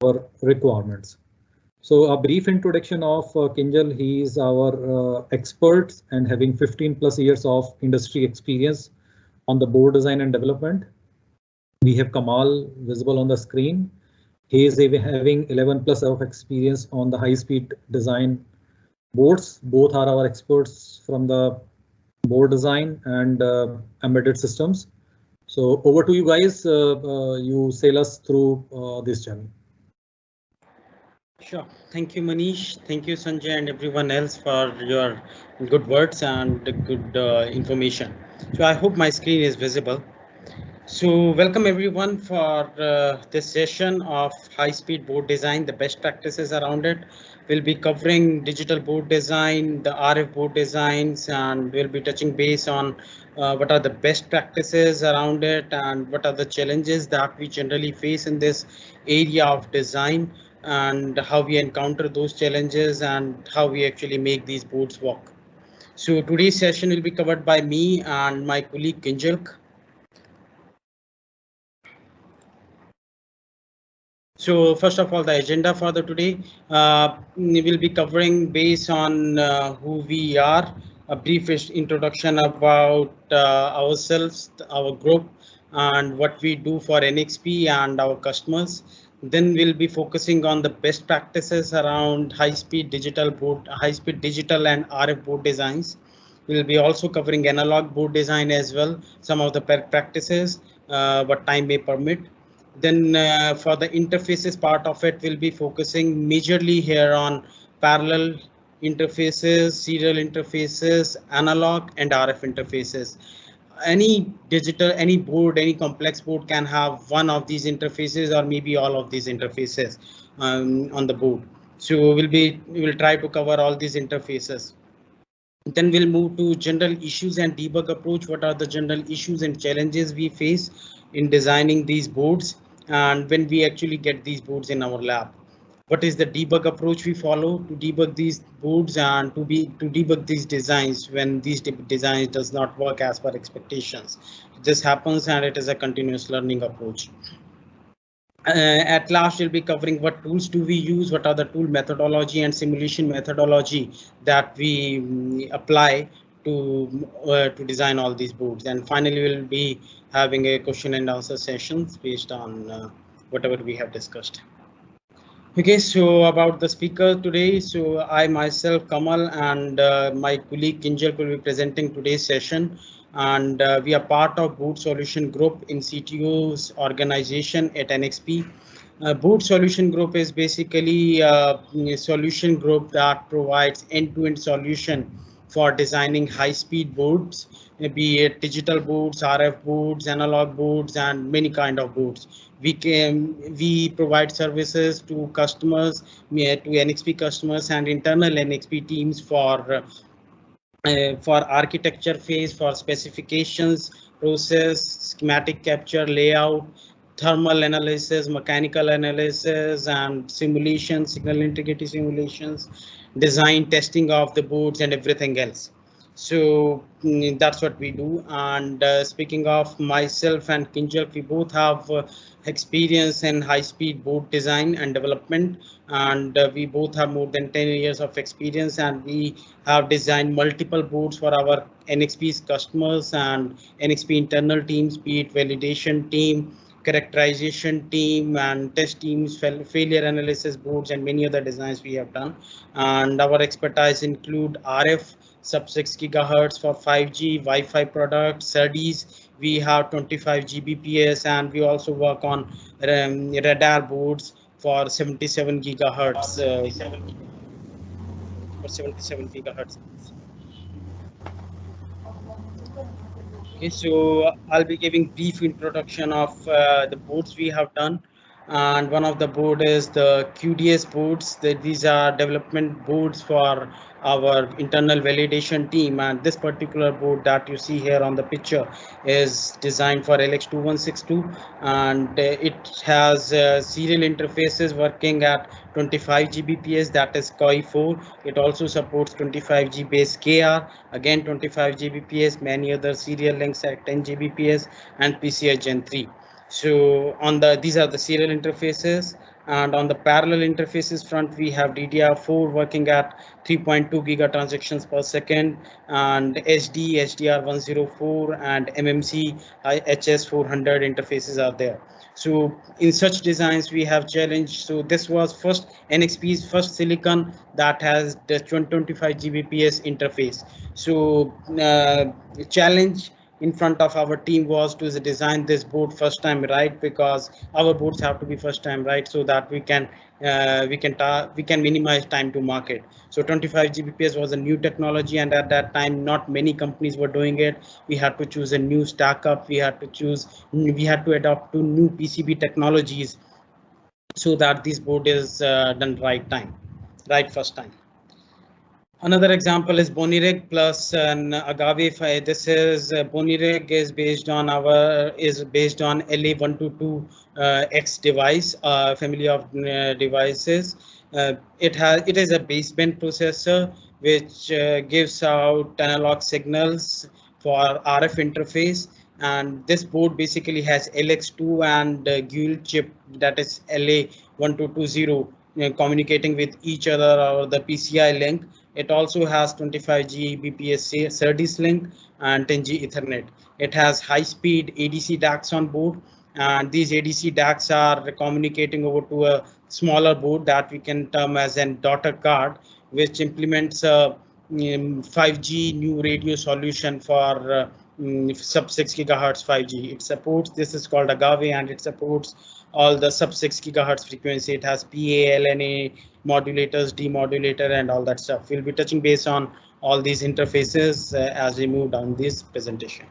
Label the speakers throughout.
Speaker 1: our requirements. So a brief introduction of Kinjal. He is our expert and having 15 plus years of industry experience on the board design and development. We have Kamal visible on the screen. He is having 11 plus of experience on the high speed design boards. Both are our experts from the board design and embedded systems. So over to you guys. You sail us through this journey.
Speaker 2: Sure. Thank you, Manish. Thank you, Sanjay, and everyone else for your good words and good information. So I hope my screen is visible. So welcome everyone for this session of high-speed board design, the best practices around it. We'll be covering digital board design, the RF board designs, and we'll be touching base on what are the best practices around it and what are the challenges that we generally face in this area of design and how we encounter those challenges and how we actually make these boards work. So today's session will be covered by me and my colleague Kinjalk. So first of all, the agenda for the today, we will be covering based on who we are, a brief introduction about ourselves, our group, and what we do for NXP and our customers. Then we'll be focusing on the best practices around high-speed digital and RF board designs. We'll be also covering analog board design as well, some of the practices, what time may permit. Then for the interfaces part of it, we'll be focusing majorly here on parallel interfaces, serial interfaces, analog and RF interfaces. Any digital, any board, any complex board can have one of these interfaces or maybe all of these interfaces on the board. So we will try to cover all these interfaces. Then we'll move to general issues and debug approach. What are the general issues and challenges we face in designing these boards and when we actually get these boards in our lab? What is the debug approach we follow to debug these boards and to debug these designs when these designs does not work as per expectations? This happens and it is a continuous learning approach. At last, we'll be covering what tools do we use, what are the tool methodology and simulation methodology that we apply to design all these boards. And finally, we'll be having a question and answer sessions based on whatever we have discussed. Okay, so about the speaker today, so I myself, Kamal, and my colleague Kinjal will be presenting today's session. And we are part of Board Solution Group in CTO's organization at NXP. Board Solution Group is basically a solution group that provides end-to-end solution for designing high-speed boards, be it digital boards, RF boards, analog boards, and many kind of boards. We provide services to customers, to NXP customers and internal NXP teams for architecture phase, for specifications, process, schematic capture, layout, thermal analysis, mechanical analysis, and simulations, signal integrity simulations, design, testing of the boards, and everything else. So that's what we do. And speaking of myself and Kinjal, we both have experience in high-speed board design and development, and we both have more than 10 years of experience, and we have designed multiple boards for our NXP's customers and NXP internal teams, be it validation team, characterization team and test teams, failure analysis boards, and many other designs we have done. And our expertise include RF sub-6 gigahertz for 5G, Wi-Fi products, SerDes. We have 25 Gbps, and we also work on radar boards for 77 gigahertz. For 77 gigahertz. Okay, so I'll be giving brief introduction of the boards we have done, and one of the board is the QDS boards. These are development boards for our internal validation team, and this particular board that you see here on the picture is designed for LX2162, and it has serial interfaces working at 25 Gbps, that is COI4. It also supports 25 G base KR, again 25 Gbps, many other serial links at 10 Gbps, and PCI Gen 3. So on these are the serial interfaces, and on the parallel interfaces front, we have DDR4 working at 3.2 giga transactions per second, and SD, HDR104, and MMC HS400 interfaces are there. So in such designs, we have challenged. So this was NXP's first silicon that has the 25 Gbps interface. So challenge in front of our team was to design this board first time right, because our boards have to be first time right, so that we can minimize time to market. So 25 Gbps was a new technology, and at that time not many companies were doing it. We had to choose a new stack up, we had to adopt to new PCB technologies, so that this board is done right first time. Another example is Bonirig plus an Agave. This is Bonirig is based on LA122X device, family of devices. It is a baseband processor which gives out analog signals for RF interface, and this board basically has LX2 and Guil chip, that is LA1220, communicating with each other over the PCI link. It also has 25 Gbps SerDes link and 10G Ethernet. It has high-speed ADC DACs on board, and these ADC DACs are communicating over to a smaller board that we can term as a daughter card, which implements a 5G new radio solution for sub 6 gigahertz 5G. It supports, this is called Agave, and it supports all the sub 6 gigahertz frequency. It has PA, LNA, modulators, demodulator, and all that stuff. We'll be touching base on all these interfaces as we move down this presentation.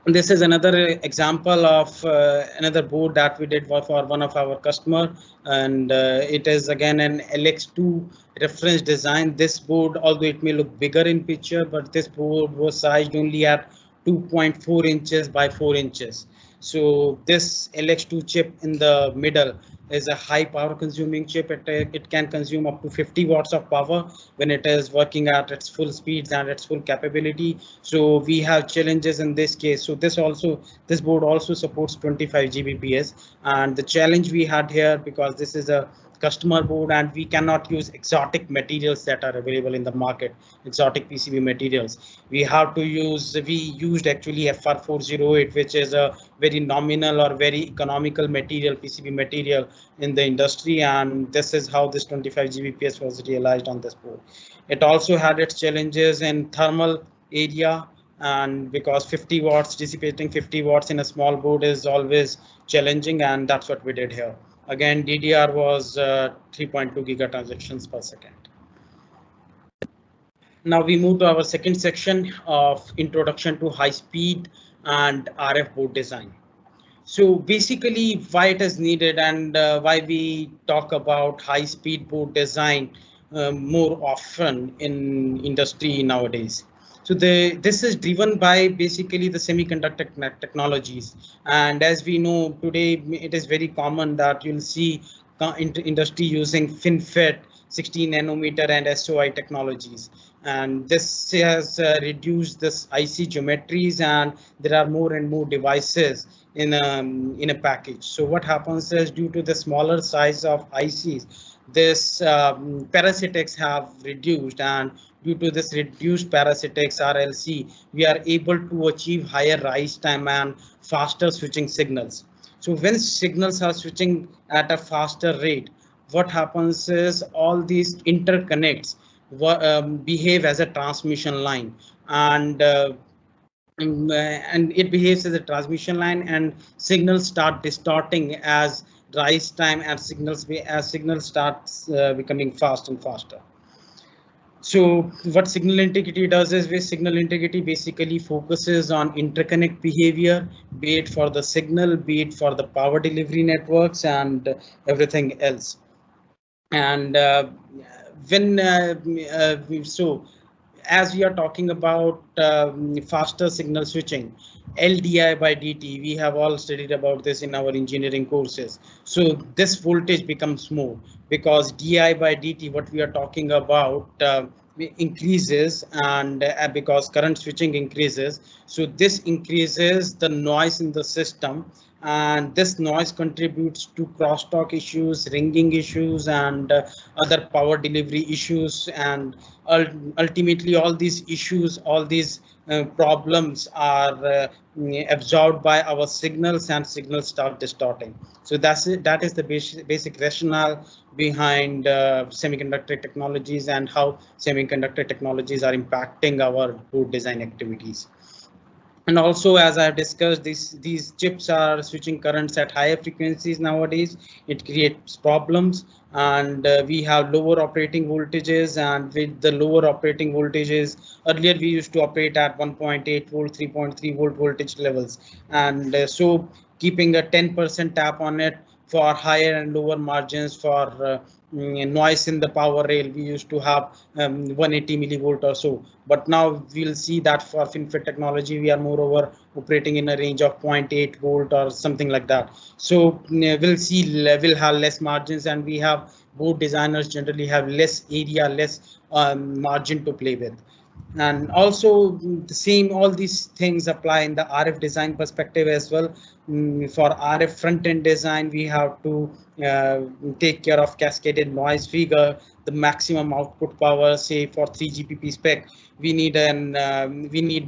Speaker 2: And this is another example of another board that we did for one of our customer, and it is again an LX2 reference design. This board, although it may look bigger in picture, but this board was sized only at 2.4 inches by 4 inches. So this LX2 chip in the middle is a high power consuming chip. It can consume up to 50 watts of power when it is working at its full speeds and its full capability. So we have challenges in this case. So this board also supports 25 Gbps, and the challenge we had here, because this is a customer board and we cannot use exotic materials that are available in the market, exotic PCB materials. We used actually FR408, which is a very nominal or very economical material, PCB material in the industry, and this is how this 25 Gbps was realized on this board. It also had its challenges in thermal area, and because 50 watts, dissipating 50 watts in a small board is always challenging, and that's what we did here. Again, DDR was 3.2 giga transactions per second. Now we move to our second section of introduction to high speed and RF board design. So basically why it is needed and why we talk about high speed board design more often in industry nowadays. So this is driven by basically the semiconductor technologies, and as we know today, it is very common that you'll see industry using FinFET, 16 nanometer and SOI technologies, and this has reduced this IC geometries, and there are more and more devices in a package. So what happens is, due to the smaller size of ICs, this parasitics have reduced, and due to this reduced parasitics RLC, we are able to achieve higher rise time and faster switching signals. So when signals are switching at a faster rate, what happens is all these interconnects behave as a transmission line, and it behaves as a transmission line, and signals start distorting as rise time and signals starts becoming fast and faster. So what signal integrity does is, signal integrity basically focuses on interconnect behavior, be it for the signal, be it for the power delivery networks, and everything else. And as we are talking about faster signal switching, LDI by DT, we have all studied about this in our engineering courses. So this voltage becomes more, because DI by DT, what we are talking about, increases, and because current switching increases, so this increases the noise in the system, and this noise contributes to crosstalk issues, ringing issues, and other power delivery issues. And ultimately, all these issues, all these problems are absorbed by our signals, and signals start distorting. So that's it. That is the basic rationale behind semiconductor technologies and how semiconductor technologies are impacting our board design activities. And also, as I've discussed, these chips are switching currents at higher frequencies nowadays. It creates problems, and we have lower operating voltages. And with the lower operating voltages, earlier we used to operate at 1.8 volt, 3.3 volt voltage levels, and so keeping a 10% tap on it for higher and lower margins for noise in the power rail, we used to have 180 millivolt or so. But now we'll see that for FinFET technology, we are moreover operating in a range of 0.8 volt or something like that. So we'll see, we'll have less margins, and we have board designers generally have less area, less margin to play with. And also the same, all these things apply in the RF design perspective as well. For RF front end design, we have to take care of cascaded noise figure, the maximum output power. Say for 3GPP spec, we need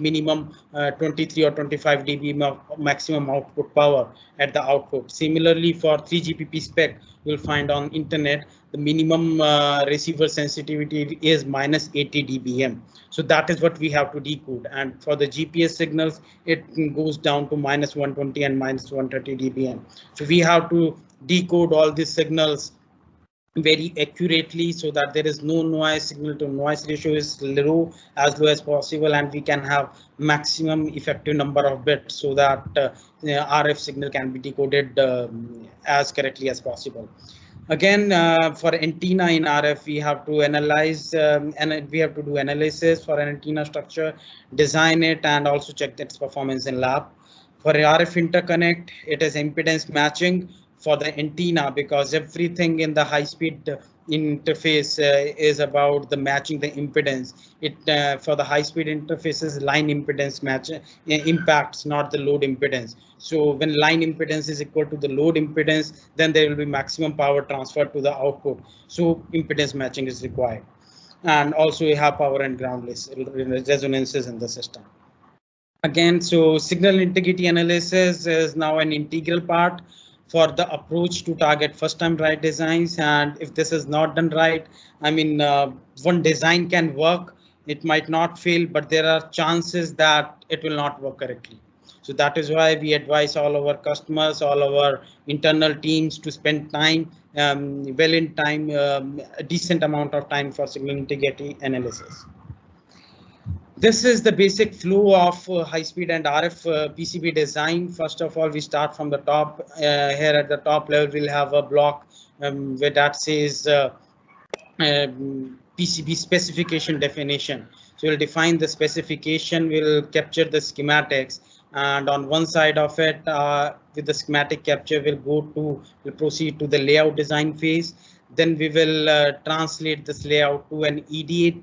Speaker 2: minimum 23 or 25 dB maximum output power at the output. Similarly, for 3GPP spec, you'll find on internet the minimum receiver sensitivity is minus 80 dBm. So that is what we have to decode. And for the GPS signals, it goes down to minus 120 and minus 130 dBm. So we have to decode all these signals very accurately so that there is no noise, signal to noise ratio is low as possible, and we can have maximum effective number of bits so that RF signal can be decoded as correctly as possible. Again, for antenna in RF, we have to analyze and we have to do analysis for an antenna structure, design it, and also check its performance in lab. For RF interconnect, it is impedance matching for the antenna, because everything in the high-speed interface is about the matching the impedance. It for the high-speed interfaces, line impedance match impacts, not the load impedance. So when line impedance is equal to the load impedance, then there will be maximum power transfer to the output. So impedance matching is required. And also we have power and ground resonances in the system. Again, so signal integrity analysis is now an integral part for the approach to target first time right designs. And if this is not done right, I mean, one design can work, it might not fail, but there are chances that it will not work correctly. So that is why we advise all our customers, all our internal teams to spend time, well in time, a decent amount of time for signal integrity analysis. This is the basic flow of high-speed and RF PCB design. First of all, we start from the top. Here at the top level, we'll have a block where that says PCB specification definition. So we'll define the specification, we'll capture the schematics, and on one side of it, with the schematic capture, we'll proceed to the layout design phase. Then we will translate this layout to an EDA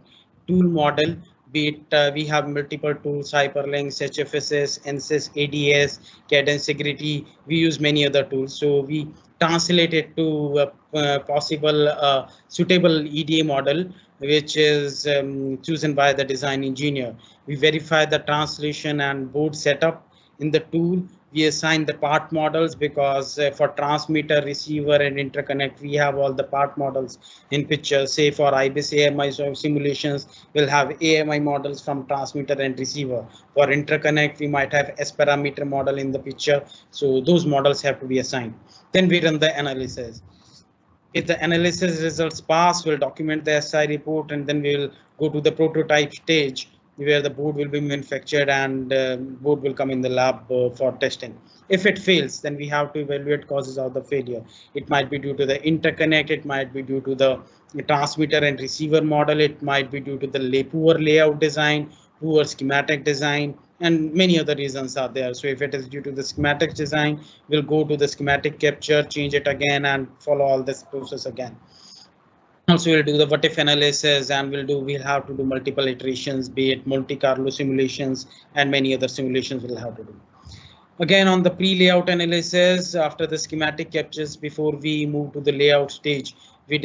Speaker 2: tool model. Be it we have multiple tools, hyperlinks, HFSS, NSYS, ADS, Cadence, Sigrity. We use many other tools. So we translate it to a possible suitable EDA model, which is chosen by the design engineer. We verify the translation and board setup in the tool. We assign the part models, because for transmitter, receiver, and interconnect, we have all the part models in picture. Say for IBIS AMI simulations, we'll have AMI models from transmitter and receiver. For interconnect, we might have S parameter model in the picture. So those models have to be assigned. Then we run the analysis. If the analysis results pass, we'll document the SI report, and then we'll go to the prototype stage, where the board will be manufactured and board will come in the lab for testing. If it fails, then we have to evaluate causes of the failure. It might be due to the interconnect, it might be due to the transmitter and receiver model, it might be due to the poor layout design, poor schematic design, and many other reasons are there. So if it is due to the schematic design, we'll go to the schematic capture, change it again, and follow all this process again. Also, we'll do the what if analysis, and we'll have to do multiple iterations, be it Monte Carlo simulations and many other simulations we'll have to do. Again, on the pre-layout analysis, after the schematic captures, before we move to the layout stage, we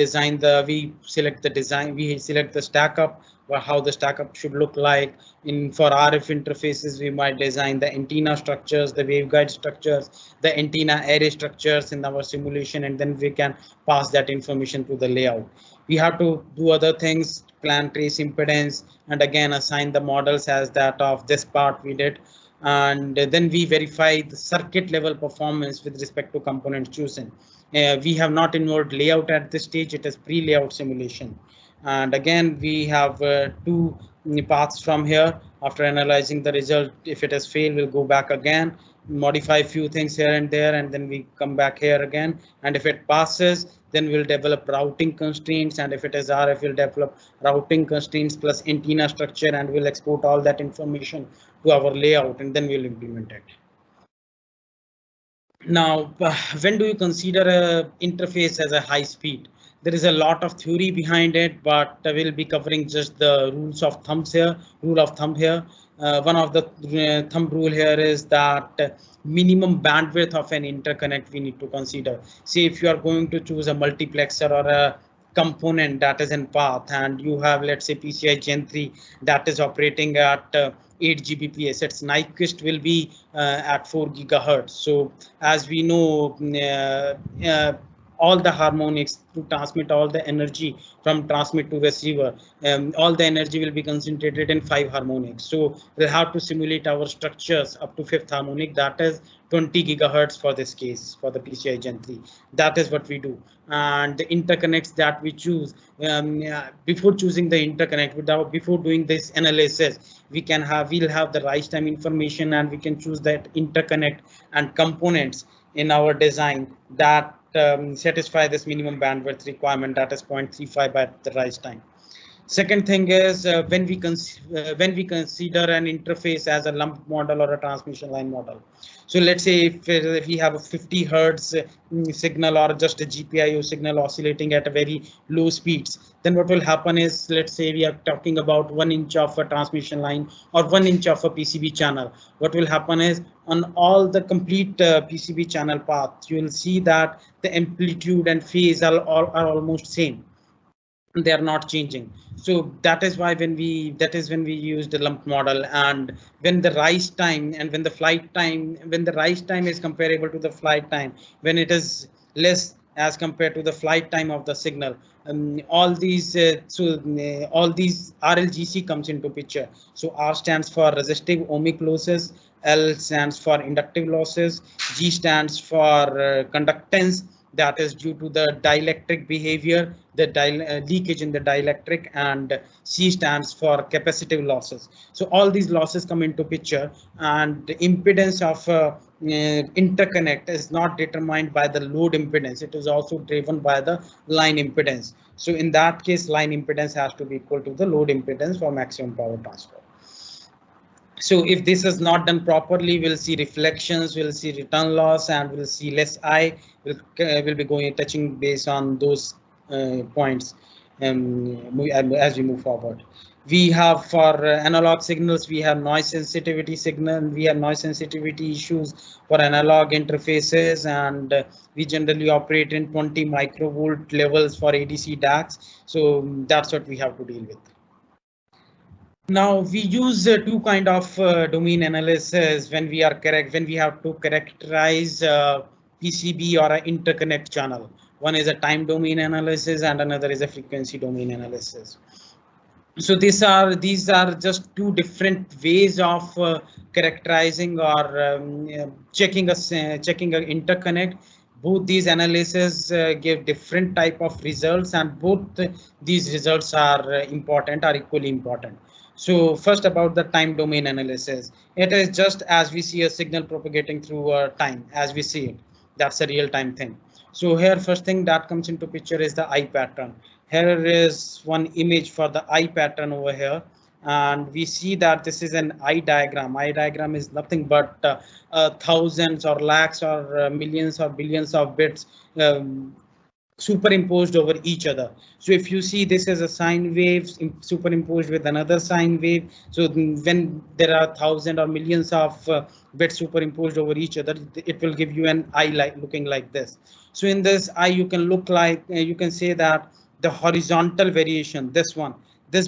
Speaker 2: select the design, we select the stack up, or how the stack up should look like. For RF interfaces, we might design the antenna structures, the waveguide structures, the antenna array structures in our simulation, and then we can pass that information to the layout. We have to do other things, plan trace impedance, and again assign the models as that of this part we did. And then we verify the circuit level performance with respect to components chosen. We have not involved layout at this stage, it is pre-layout simulation. And again, we have two paths from here. After analyzing the result, if it has failed, we'll go back again, modify a few things here and there, and then we come back here again. And if it passes, then we'll develop routing constraints, and if it is RF, we'll develop routing constraints plus antenna structure, and we'll export all that information to our layout, and then we'll implement it. Now, when do you consider a interface as a high speed? There is a lot of theory behind it, but we'll be covering just the rules of thumb here. Rule of thumb here. One of the thumb rule here is that minimum bandwidth of an interconnect we need to consider. See, if you are going to choose a multiplexer or a component that is in path, and you have, let's say, PCI Gen 3 that is operating at 8 Gbps, its Nyquist will be at 4 GHz. So as we know, all the harmonics to transmit all the energy from transmit to receiver, all the energy will be concentrated in 5 harmonics. So we'll have to simulate our structures up to 5th harmonic, that is 20 GHz for this case, for the PCI Gen 3. That is what we do. And the interconnects that we choose, before choosing the interconnect, before doing this analysis, we'll have the rise time information, and we can choose that interconnect and components in our design that satisfy this minimum bandwidth requirement, that is 0.35 at the rise time. Second thing is when we consider an interface as a lump model or a transmission line model. So let's say if we have a 50 Hertz signal or just a GPIO signal oscillating at a very low speeds, then what will happen is, let's say we are talking about 1 inch of a transmission line or 1 inch of a PCB channel. What will happen is, on all the complete PCB channel path, you will see that the amplitude and phase are almost same. They are not changing. So that is why when we use the lump model, and when the rise time and when the flight time, when the rise time is comparable to the flight time, when it is less as compared to the flight time of the signal, all these RLGC comes into picture. So R stands for resistive ohmic losses, L stands for inductive losses, G stands for conductance, that is due to the dielectric behavior, the leakage in the dielectric, and C stands for capacitive losses. So all these losses come into picture, and the impedance of interconnect is not determined by the load impedance. It is also driven by the line impedance. So in that case, line impedance has to be equal to the load impedance for maximum power transfer. So if this is not done properly, we'll see reflections, we'll see return loss, and we'll see less I. We'll be touching base on those points as we move forward. We have for analog signals, we have noise sensitivity signal, we have noise sensitivity issues for analog interfaces, and we generally operate in 20 microvolt levels for ADC DACs. So that's what we have to deal with. Now we use two kind of domain analysis when we have to characterize PCB or an interconnect channel. One is a time domain analysis and another is a frequency domain analysis. So these are just two different ways of characterizing or checking an interconnect. Both these analyses give different type of results, and both these results are equally important. So first, about the time domain analysis, it is just as we see a signal propagating through time as we see it. That's a real time thing. So here, first thing that comes into picture is the I pattern. Here is one image for the I pattern over here, and we see that this is an I diagram. I diagram is nothing but thousands or lakhs or millions or billions of bits superimposed over each other. So if you see this as a sine wave superimposed with another sine wave, so when there are thousands or millions of bits superimposed over each other, it will give you an eye looking like this. So in this eye, you can look like you can say that the horizontal variation, this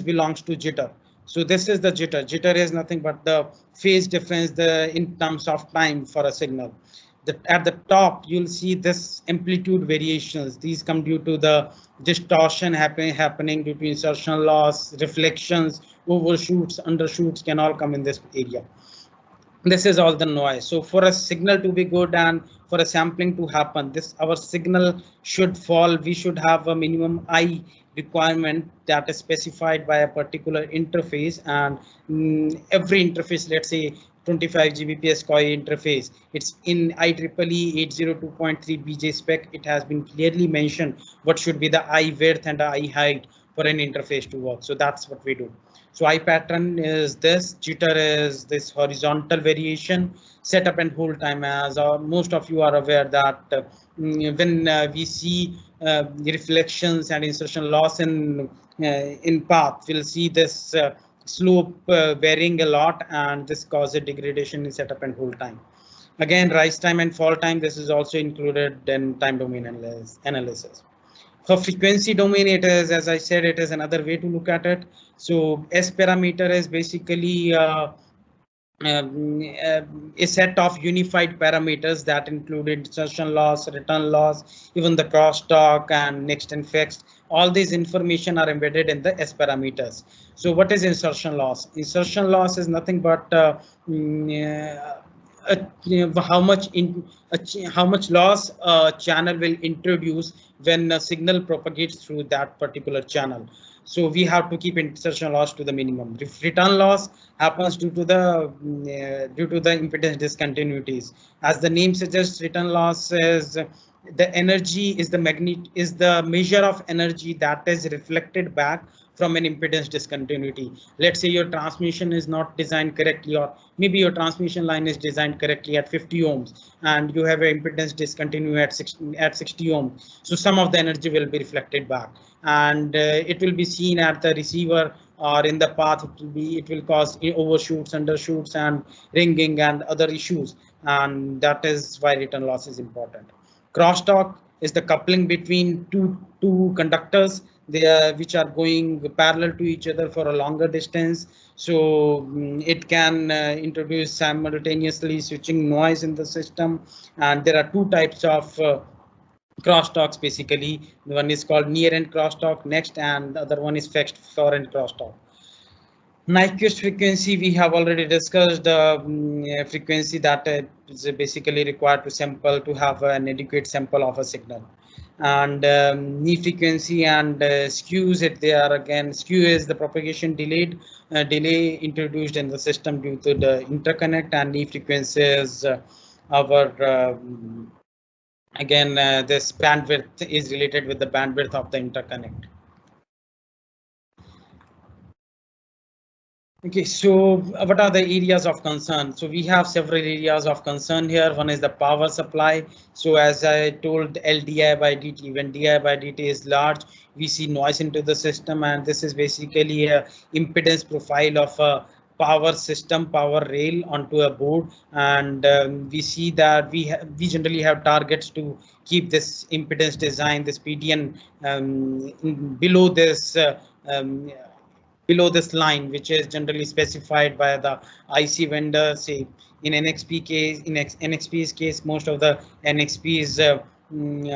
Speaker 2: belongs to jitter. So this is the jitter. Jitter is nothing but the phase difference in terms of time for a signal. At the top, you'll see this amplitude variations. These come due to the distortion happening due to insertion loss, reflections, overshoots, undershoots can all come in this area. This is all the noise. So for a signal to be good and for a sampling to happen, our signal should fall. We should have a minimum I requirement that is specified by a particular interface, and every interface, let's say 25 Gbps COI interface, it's in IEEE 802.3 BJ spec. It has been clearly mentioned what should be the I width and the I height for an interface to work. So that's what we do. So I pattern is this, jitter is this horizontal variation, setup and hold time, as most of you are aware that when we see reflections and insertion loss in path, we'll see this slope varying a lot, and this causes degradation in setup and hold time. Again, rise time and fall time, this is also included in time domain analysis. For frequency domain, it is, as I said, it is another way to look at it. So S parameter is basically a set of unified parameters that include insertion loss, return loss, even the crosstalk and next and fixed. All these information are embedded in the S parameters. So what is insertion loss? Insertion loss is nothing but how much loss a channel will introduce when a signal propagates through that particular channel. So we have to keep insertion loss to the minimum. If return loss happens due to the impedance discontinuities, as the name suggests, return loss is the energy is the measure of energy that is reflected back from an impedance discontinuity. Let's say your transmission is not designed correctly, or maybe your transmission line is designed correctly at 50 ohms and you have an impedance discontinue at 60 ohms. So some of the energy will be reflected back, and it will be seen at the receiver or in the path. It will cause overshoots, undershoots, and ringing and other issues, and that is why return loss is important. Crosstalk is the coupling between two conductors which are going parallel to each other for a longer distance. So it can introduce simultaneously switching noise in the system, and there are two types of crosstalks basically. One is called near end crosstalk next, and the other one is fixed far end crosstalk. Nyquist frequency, we have already discussed frequency that is basically required to have an adequate sample of a signal. And knee frequency and skews, they are again, skew is the propagation delay introduced in the system due to the interconnect, and knee frequency is our again this bandwidth is related with the bandwidth of the interconnect. Okay, so what are the areas of concern? So we have several areas of concern here. One is the power supply. So as I told, LDI by dt, when di by dt is large, we see noise into the system, and this is basically a impedance profile of a power system, power rail onto a board, and we see that we generally have targets to keep this impedance design, this PDN below this line, which is generally specified by the IC vendor. Say in NXP case, in NXP's case, most of the NXP's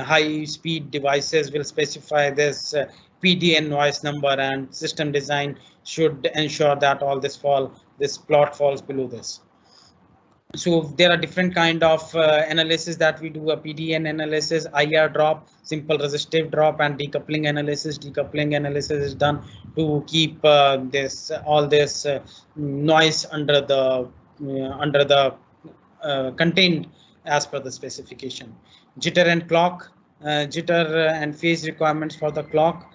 Speaker 2: high speed devices will specify this PDN noise number, and system design should ensure that all this plot falls below this. So there are different kind of analysis that we do: a PDN analysis, IR drop, simple resistive drop, and decoupling analysis. Decoupling analysis is done to keep all this noise under the contained as per the specification. Jitter and clock, jitter and phase requirements for the clock.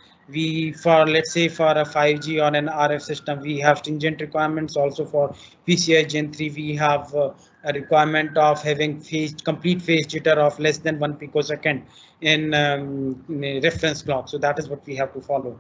Speaker 2: for let's say for a 5G or an RF system, we have stringent requirements. Also for PCI Gen 3, we have a requirement of having complete phase jitter of less than 1 picosecond in reference clock. So that is what we have to follow.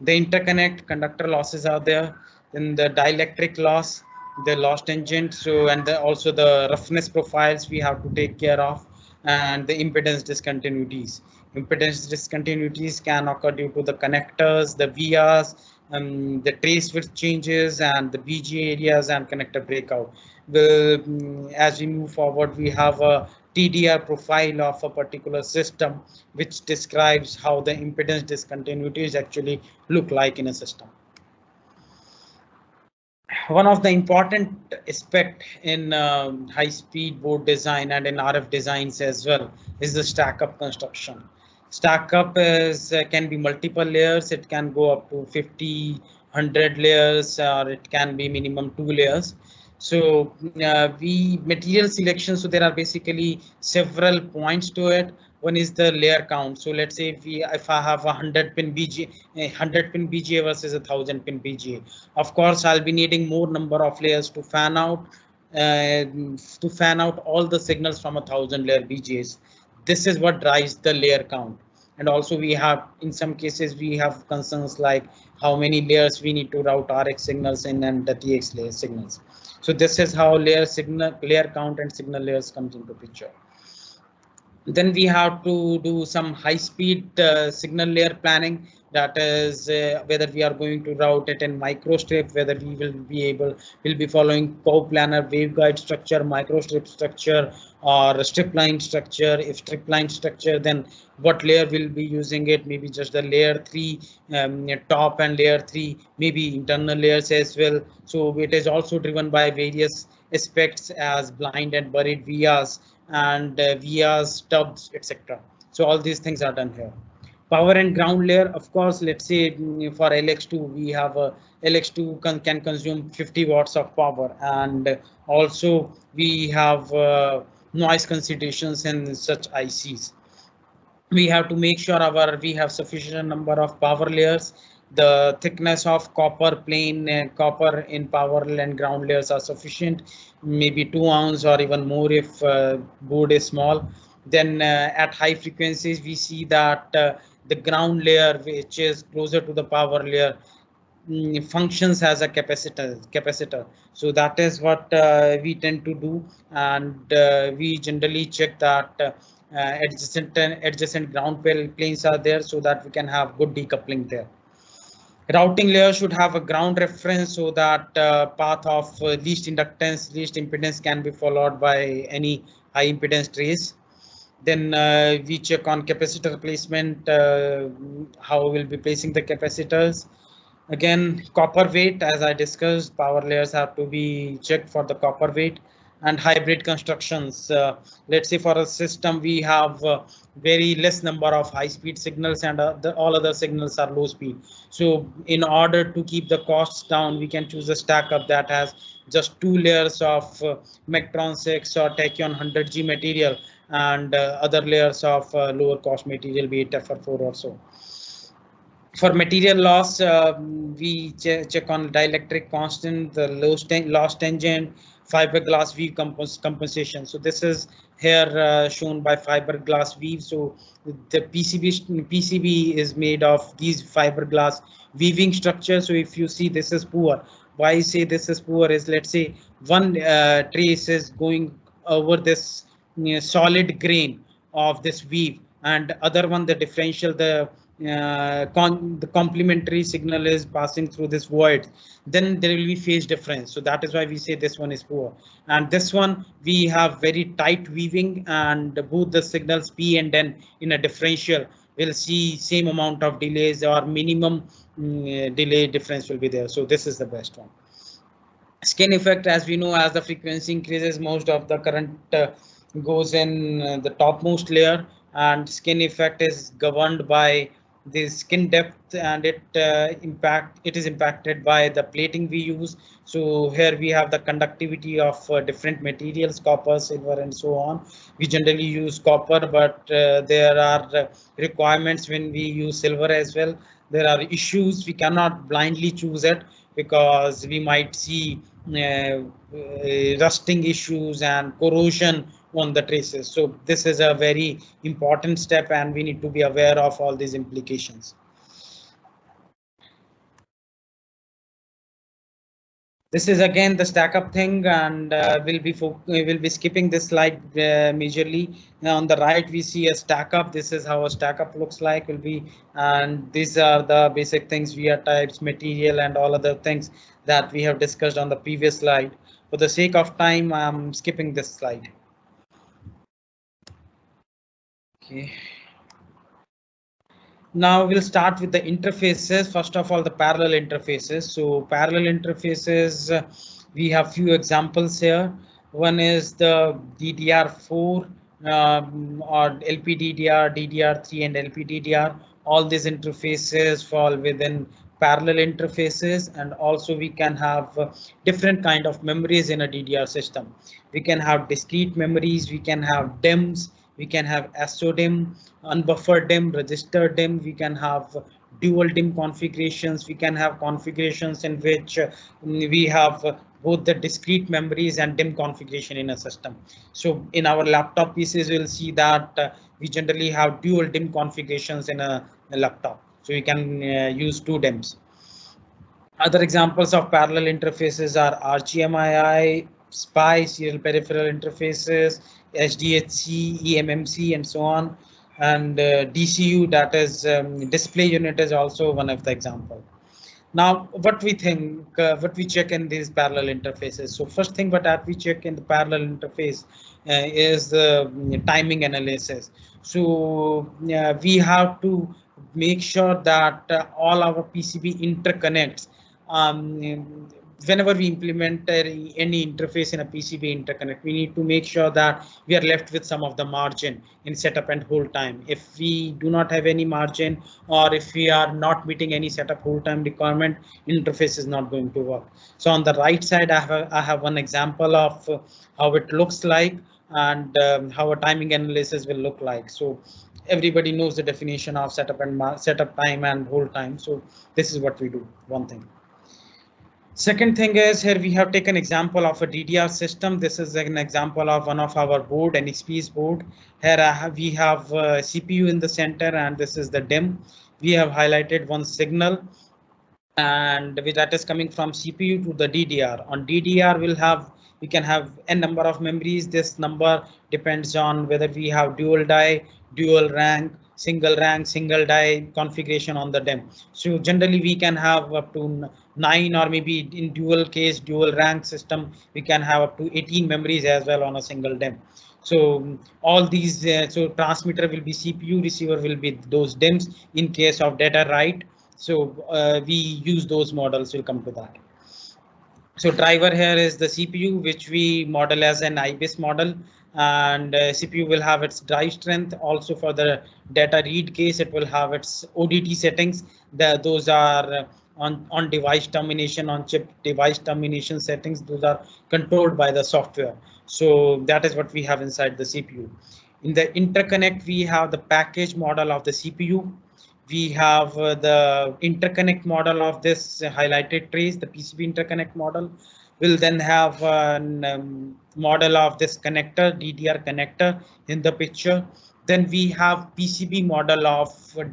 Speaker 2: The interconnect conductor losses are there. Then the dielectric loss, the loss tangent, so and also the roughness profiles we have to take care of, and the impedance discontinuities. Impedance discontinuities can occur due to the connectors, the vias, the trace width changes, and the BGA areas and connector breakout. As we move forward, we have a TDR profile of a particular system, which describes how the impedance discontinuities actually look like in a system. One of the important aspect in high-speed board design and in RF designs as well is the stack-up construction. Stack-up can be multiple layers. It can go up to 50, 100 layers, or it can be minimum 2 layers. So material selection. So there are basically several points to it. One is the layer count. So let's say if I have 100 pin BGA versus 1000 pin BGA, of course I'll be needing more number of layers to fan out all the signals from 1000 layer BGAs. This is what drives the layer count. And also we have, in some cases, we have concerns like how many layers we need to route RX signals in and the TX layer signals. So this is how layer count and signal layers comes into picture. Then we have to do some high-speed signal layer planning. That is whether we are going to route it in microstrip, whether we will be following coplanar waveguide structure, microstrip structure, or strip line structure. If strip line structure, then what layer will be using it? Maybe just the layer 3 top and layer 3, maybe internal layers as well. So it is also driven by various aspects as blind and buried vias and vias, stubs, etc. So all these things are done here. Power and ground layer, of course, let's say for LX2, we have a LX2 can consume 50 watts of power, and also we have noise considerations in such ICs. We have to make sure we have sufficient number of power layers. The thickness of copper plane, copper in power and ground layers are sufficient, maybe 2 ounce or even more if board is small. Then at high frequencies, we see that the ground layer, which is closer to the power layer, functions as a capacitor. So that is what we tend to do, and we generally check that adjacent ground planes are there so that we can have good decoupling there. Routing layer should have a ground reference so that path of least inductance, least impedance can be followed by any high impedance trace. Then we check on capacitor placement, how we'll be placing the capacitors. Again, copper weight, as I discussed, power layers have to be checked for the copper weight. And hybrid constructions. Let's say for a system we have very less number of high-speed signals and all other signals are low speed. So in order to keep the costs down, we can choose a stack up that has just 2 layers of Mectron 6 or Tachyon 100G material and other layers of lower cost material, be it FR4 or so. For material loss, we check on dielectric constant, the loss tangent, fiberglass weave compensation. So this is here shown by fiberglass weave. So the PCB is made of these fiberglass weaving structure. So if you see this is poor, why I say this is poor is, let's say one trace is going over this solid grain of this weave, and other one, the differential, the complementary signal is passing through this void, then there will be phase difference. So that is why we say this one is poor. And this one, we have very tight weaving, and both the signals P and N in a differential will see same amount of delays, or minimum delay difference will be there. So this is the best one. Skin effect, as we know, as the frequency increases, most of the current goes in the topmost layer, and skin effect is governed by the skin depth, and it is impacted by the plating we use. So here we have the conductivity of different materials, copper, silver, and so on. We generally use copper, but there are requirements when we use silver as well. There are issues, we cannot blindly choose it, because we might see rusting issues and corrosion on the traces. So this is a very important step, and we need to be aware of all these implications. This is again the stack up thing, and we'll be skipping this slide majorly. Now on the right we see a stack up. This is how a stack up looks like. Will be, and these are the basic things, via types, material, and all other things that we have discussed on the previous slide. For the sake of time, I'm skipping this slide. Okay. Now we'll start with the interfaces. First of all, the parallel interfaces. So parallel interfaces, we have few examples here. One is the DDR4 or LPDDR, DDR3, and LPDDR. All these interfaces fall within parallel interfaces, and also we can have different kind of memories in a DDR system. We can have discrete memories, we can have DIMMs, we can have SODIMM, unbuffered DIMM, registered DIMM. We can have dual DIMM configurations. We can have configurations in which we have both the discrete memories and DIMM configuration in a system. So in our laptop PCs, we'll see that we generally have dual DIMM configurations in a laptop. So we can use two DIMMs. Other examples of parallel interfaces are RGMII, SPI, serial peripheral interfaces, SDHC, eMMC, and so on. And DCU, that is display unit, is also one of the example. Now, what we think, what we check in these parallel interfaces. So first thing that we check in the parallel interface is the timing analysis. So we have to make sure that all our PCB interconnects. Whenever we implement any interface in a PCB interconnect, we need to make sure that we are left with some of the margin in setup and hold time. If we do not have any margin, or if we are not meeting any setup hold time requirement, interface is not going to work. So on the right side, I have one example of how it looks like, and how a timing analysis will look like. So everybody knows the definition of setup time and hold time. So this is what we do. One thing. Second thing is, here we have taken example of a DDR system. This is an example of one of our board, NXP's board. Here we have CPU in the center, and this is the DIMM. We have highlighted one signal, and that is coming from CPU to the DDR. On DDR, we can have n number of memories. This number depends on whether we have dual die, dual rank, single die configuration on the DIMM. So generally we can have up to 9, or maybe in dual case, dual rank system, we can have up to 18 memories as well on a single DIMM. So all these, so transmitter will be CPU, receiver will be those DIMMs in case of data write. So we use those models. We'll come to that. So driver here is the CPU, which we model as an IBIS model, and CPU will have its drive strength. Also for the data read case, it will have its ODT settings. Those are on device termination, on chip device termination settings. Those are controlled by the software. So that is what we have inside the CPU. In the interconnect, we have the package model of the CPU. We have the interconnect model of this highlighted trace, the PCB interconnect model. We'll then have a model of this connector, DDR connector in the picture. Then we have PCB model of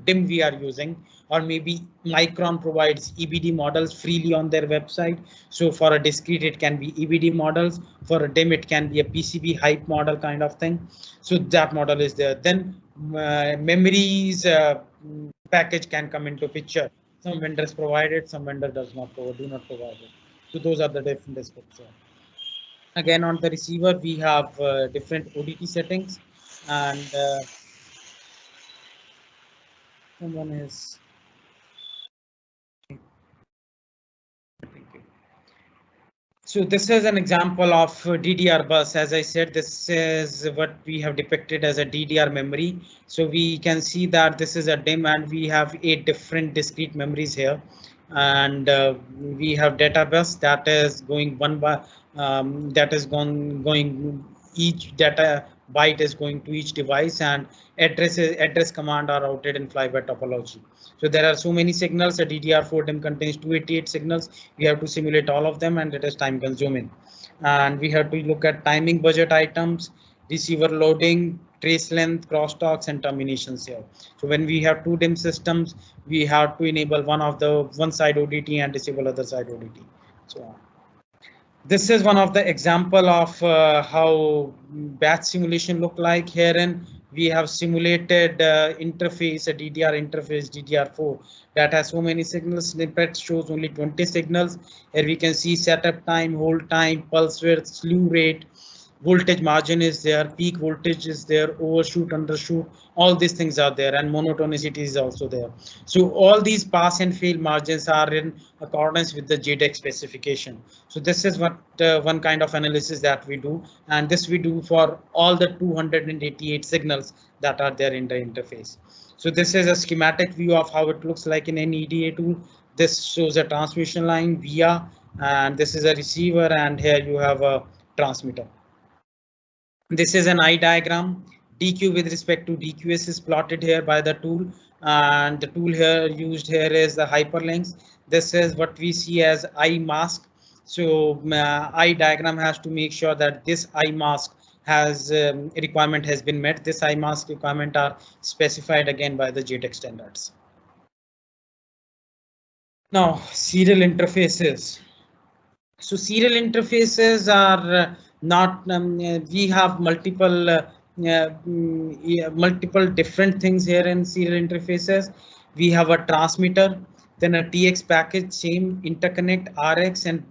Speaker 2: DIMM we are using, or maybe Micron provides EBD models freely on their website. So for a discrete, it can be EBD models. For a DIMM, it can be a PCB hype model kind of thing. So that model is there. Then memories package can come into picture. Some vendors provide it, some vendor does not provide, do not provide it. So those are the different descriptions. Again, on the receiver, we have different ODT settings, and someone is. So this is an example of DDR bus. As I said, this is what we have depicted as a DDR memory. So we can see that this is a DIMM and we have 8 different discrete memories here. And we have data bus that is going one by going each data byte is going to each device, and address command are routed in flyby topology. So there are so many signals. A DDR4 DIMM contains 288 signals. We have to simulate all of them, and it is time consuming. And we have to look at timing budget items, receiver loading, trace length, crosstalks, and terminations here. So when we have two DIMM systems, we have to enable one side ODT and disable other side ODT. So this is one of the example of how batch simulation look like. Herein we have simulated interface, a DDR interface, DDR4, that has so many signals. Snippet shows only 20 signals. Here we can see setup time, hold time, pulse width, slew rate, voltage margin is there, peak voltage is there, overshoot, undershoot, all these things are there, and monotonicity is also there. So all these pass and fail margins are in accordance with the JEDEC specification. So this is what one kind of analysis that we do, and this we do for all the 288 signals that are there in the interface. So this is a schematic view of how it looks like in an EDA tool. This shows a transmission line via, and this is a receiver, and here you have a transmitter. This is an eye diagram. DQ with respect to DQS is plotted here by the tool, and the tool here used here is the hyperlinks. This is what we see as eye mask. So eye diagram has to make sure that this eye mask has requirement has been met. This eye mask requirement are specified again by the JEDEC standards. Now serial interfaces. So serial interfaces are not we have multiple different things here in serial interfaces. We have a transmitter, then a TX package, same interconnect, RX and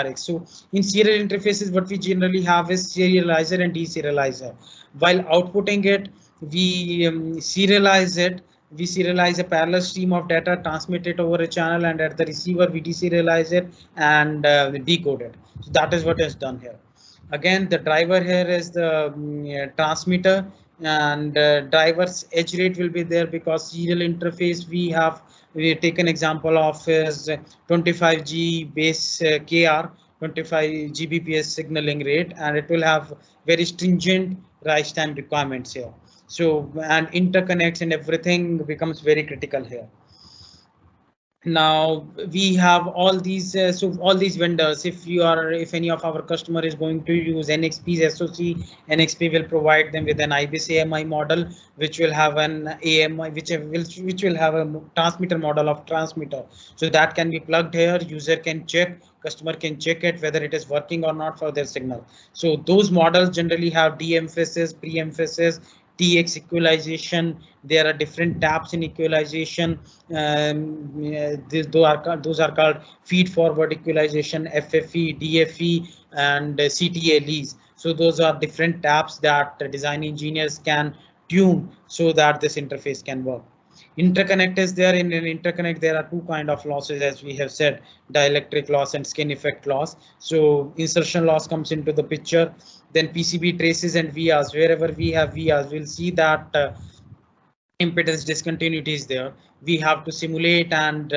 Speaker 2: RX. So in serial interfaces, what we generally have is serializer and deserializer. While outputting it, we serialize it. We serialize a parallel stream of data, transmit it over a channel, and at the receiver we deserialize it and decode it. So that is what is done here. Again, the driver here is the transmitter, and driver's edge rate will be there because serial interface we take an example of is 25G base KR, 25 Gbps signaling rate, and it will have very stringent rise time requirements here. So and interconnects and everything becomes very critical here. Now we have all these so all these vendors, if any of our customer is going to use NXP's SoC, NXP will provide them with an IBIS AMI model which will have an AMI which will have a transmitter model of transmitter, so that can be plugged here. User can check, customer can check it whether it is working or not for their signal. So those models generally have de-emphasis, pre-emphasis, TX equalization. There are different taps in equalization. Those are called feed forward equalization, FFE, DFE, and CTLEs. So those are different taps that design engineers can tune so that this interface can work. Interconnect is there. In an interconnect, there are two kind of losses, as we have said, dielectric loss and skin effect loss. So insertion loss comes into the picture. Then PCB traces and VRs. Wherever we have VRs, we'll see that impedance discontinuity is there. We have to simulate and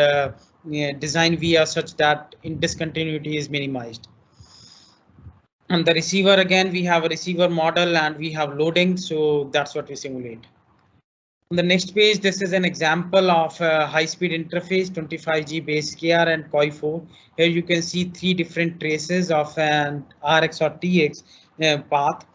Speaker 2: design VR such that in discontinuity is minimized. And the receiver, again, we have a receiver model and we have loading. So that's what we simulate. On the next page, this is an example of a high-speed interface, 25G base KR and COI4. Here you can see three different traces of an RX or TX path.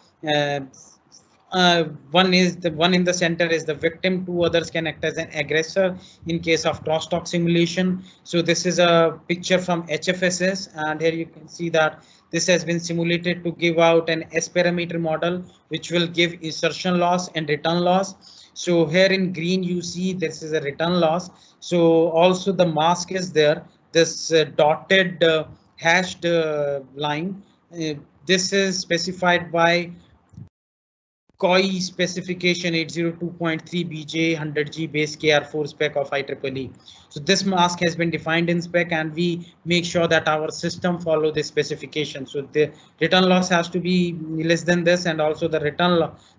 Speaker 2: One in the center is the victim. Two others can act as an aggressor in case of crosstalk simulation. So this is a picture from HFSS, and here you can see that this has been simulated to give out an S parameter model, which will give insertion loss and return loss. So here in green, you see this is a return loss. So also the mask is there. This dotted hashed line. This is specified by COI specification 802.3 BJ 100G base KR4 spec of IEEE. So this mask has been defined in spec, and we make sure that our system follow this specification. So the return loss has to be less than this, and also the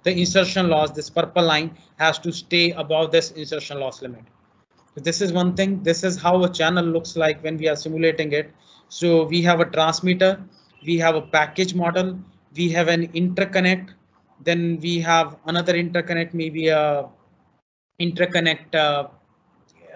Speaker 2: insertion loss, this purple line, has to stay above this insertion loss limit. So this is one thing. This is how a channel looks like when we are simulating it. So we have a transmitter, we have a package model, we have an interconnect. Then we have another interconnect, maybe a interconnect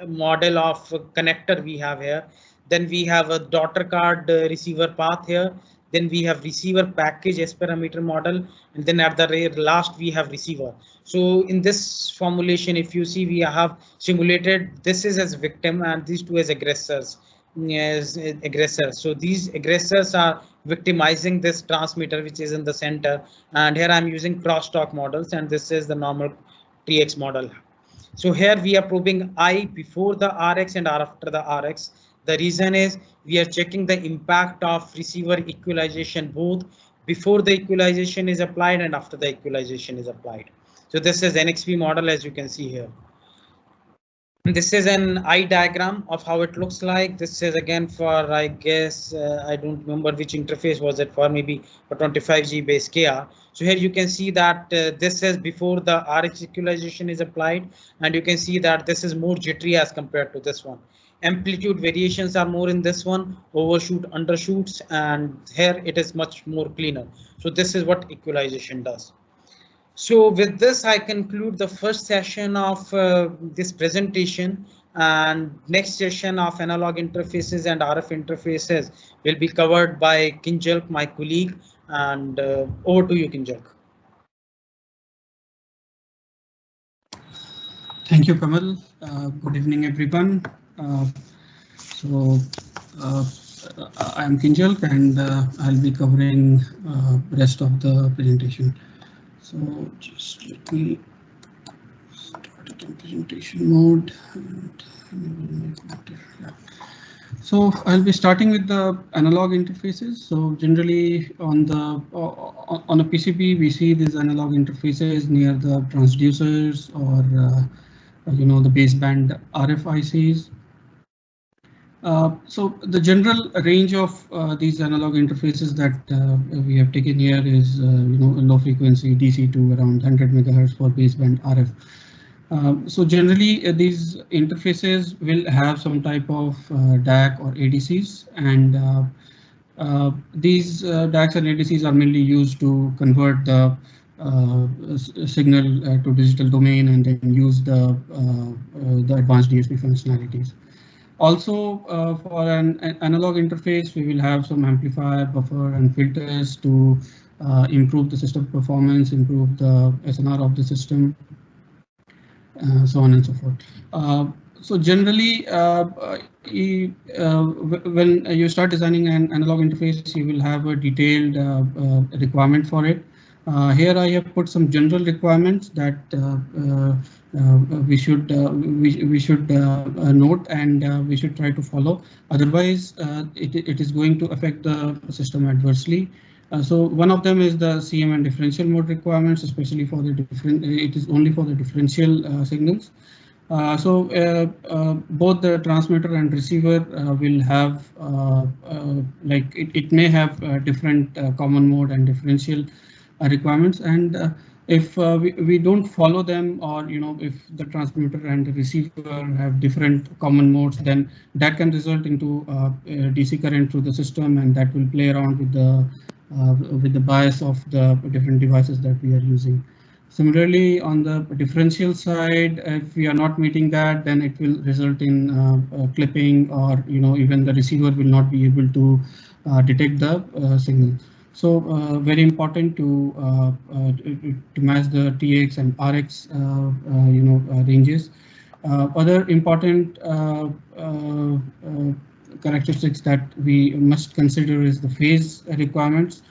Speaker 2: model of connector we have here. Then we have a daughter card receiver path here. Then we have receiver package S parameter model, and then at the last we have receiver. So in this formulation, if you see, we have simulated this is as victim and these two as aggressors. So these aggressors are victimizing this transmitter which is in the center, and here I'm using crosstalk models, and this is the normal TX model. So here we are probing I before the RX and after the RX. The reason is we are checking the impact of receiver equalization both before the equalization is applied and after the equalization is applied. So this is NXP model, as you can see here. This is an eye diagram of how it looks like. This is again for, I guess, I don't remember which interface was it for, maybe for 25G base KR. So here you can see that this is before the RX equalization is applied, and you can see that this is more jittery as compared to this one. Amplitude variations are more in this one, overshoot, undershoots, and here it is much more cleaner. So this is what equalization does. So with this, I conclude the first session of this presentation, and next session of analog interfaces and RF interfaces will be covered by Kinjalk, my colleague, and over to you, Kinjalk.
Speaker 3: Thank you, Kamal. Good evening, everyone. I am Kinjalk, and I'll be covering the rest of the presentation. So just let me start it in presentation mode. So I'll be starting with the analog interfaces. So generally on a PCB, we see these analog interfaces near the transducers or the baseband RF ICs. So the general range of these analog interfaces that we have taken here is low frequency DC to around 100 MHz for baseband RF. So generally these interfaces will have some type of DAC or ADCs, and these DACs and ADCs are mainly used to convert the signal to digital domain and then use the advanced DSP functionalities. Also, for an analog interface, we will have some amplifier, buffer, and filters to improve the system performance, improve the SNR of the system, so on and so forth. So generally, when you start designing an analog interface, you will have a detailed requirement for it. Here I have put some general requirements that we should note and we should try to follow. Otherwise, it is going to affect the system adversely. So one of them is the CM and differential mode requirements, especially for the different. It is only for the differential signals. Both the transmitter and receiver will have it may have different common mode and differential requirements, and if we don't follow them, or if the transmitter and the receiver have different common modes, then that can result into DC current through the system, and that will play around with the bias of the different devices that we are using. Similarly, on the differential side, if we are not meeting that, then it will result in clipping, or even the receiver will not be able to detect the signal. So very important to match the TX and RX ranges. Other important characteristics that we must consider is the phase requirements.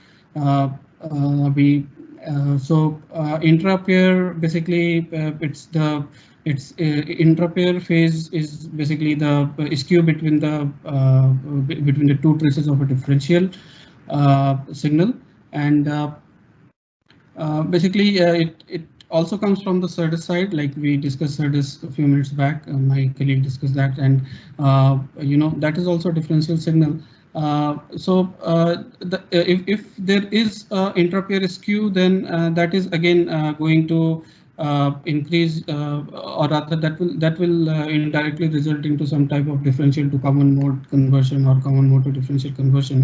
Speaker 3: Intra-pair, basically intra-pair phase is basically the skew between the two traces of a differential signal, and Basically, it also comes from the Certus side, like we discussed Certus a few minutes back. My colleague discussed that, and that is also a differential signal. If there is intra-pair skew, then that is again going to increase, or rather that will indirectly result into some type of differential to common mode conversion or common mode to differential conversion,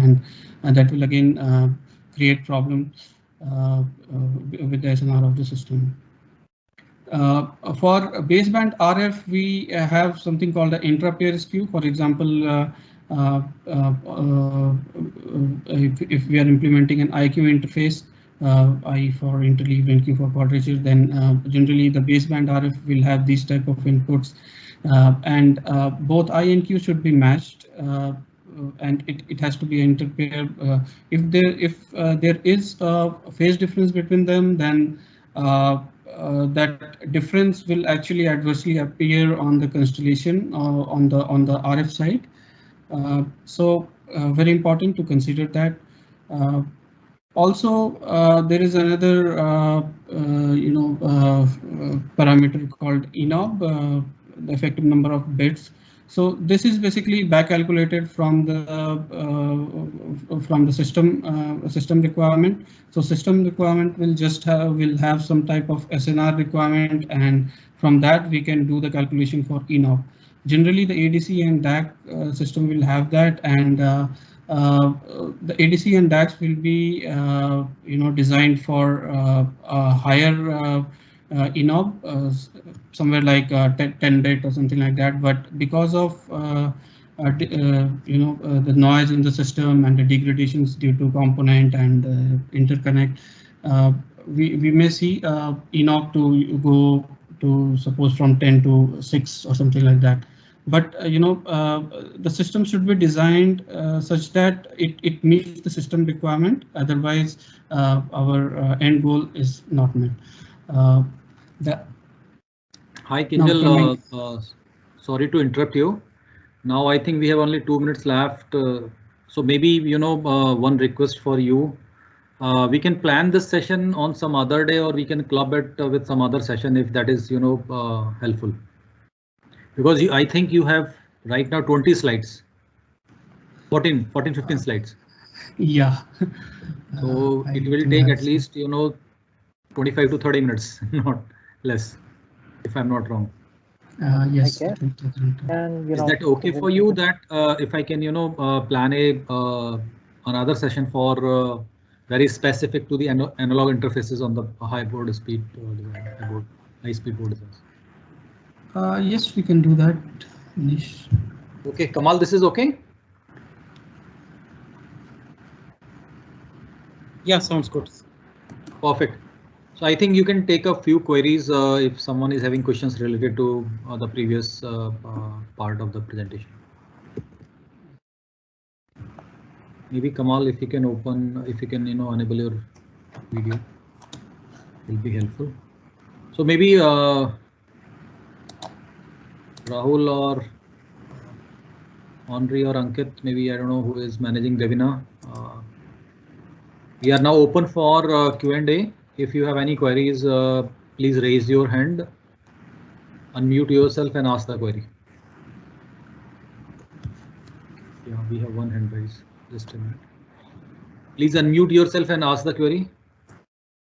Speaker 3: and that will again create problems with the SNR of the system. For baseband RF, we have something called the intra-pair skew. For example, if we are implementing an IQ interface, I for interleaved and Q for quadrature, then generally the baseband RF will have these type of inputs, and both I and Q should be matched. And it has to be inter-pair. If there is a phase difference between them, then that difference will actually adversely appear on the constellation on the RF side. So very important to consider that. Also, there is another parameter called ENOB, the effective number of bits. So this is basically back calculated from the system requirement. So system requirement will just have some type of SNR requirement, and from that we can do the calculation for ENOB. Generally, the ADC and DAC system will have that, and the ADC and DACs will be designed for a higher ENOB, somewhere like 10 bit or something like that. But because of the noise in the system and the degradations due to component and interconnect, we may see ENOB to go to suppose from 10 to 6 or something like that. But the system should be designed such that it meets the system requirement. Otherwise, our end goal is not met.
Speaker 1: Hi Kinjal, sorry to interrupt you. Now I think we have only 2 minutes left, so maybe one request for you. We can plan this session on some other day, or we can club it with some other session if that is helpful. Because I think you have right now 20 slides, 15 slides.
Speaker 3: Yeah.
Speaker 1: So it will take at least 25 to 30 minutes, not less, if I'm not wrong.
Speaker 3: Yes.
Speaker 4: And
Speaker 1: is that okay for you? That if I can plan another session for very specific to the analog interfaces on the high board speed design, high speed board designs.
Speaker 3: Yes, we can do that, Manish.
Speaker 1: Okay, Kamal, this is okay?
Speaker 2: Yeah, sounds good.
Speaker 1: Perfect. So I think you can take a few queries if someone is having questions related to the previous part of the presentation. Maybe Kamal, if you can enable your video, will be helpful. So maybe Rahul or Henri or Ankit, maybe I don't know who is managing the webinar. We are now open for Q&A. If you have any queries, please raise your hand, unmute yourself and ask the query. Yeah, we have one hand raised. Just a minute. Please unmute yourself and ask the query.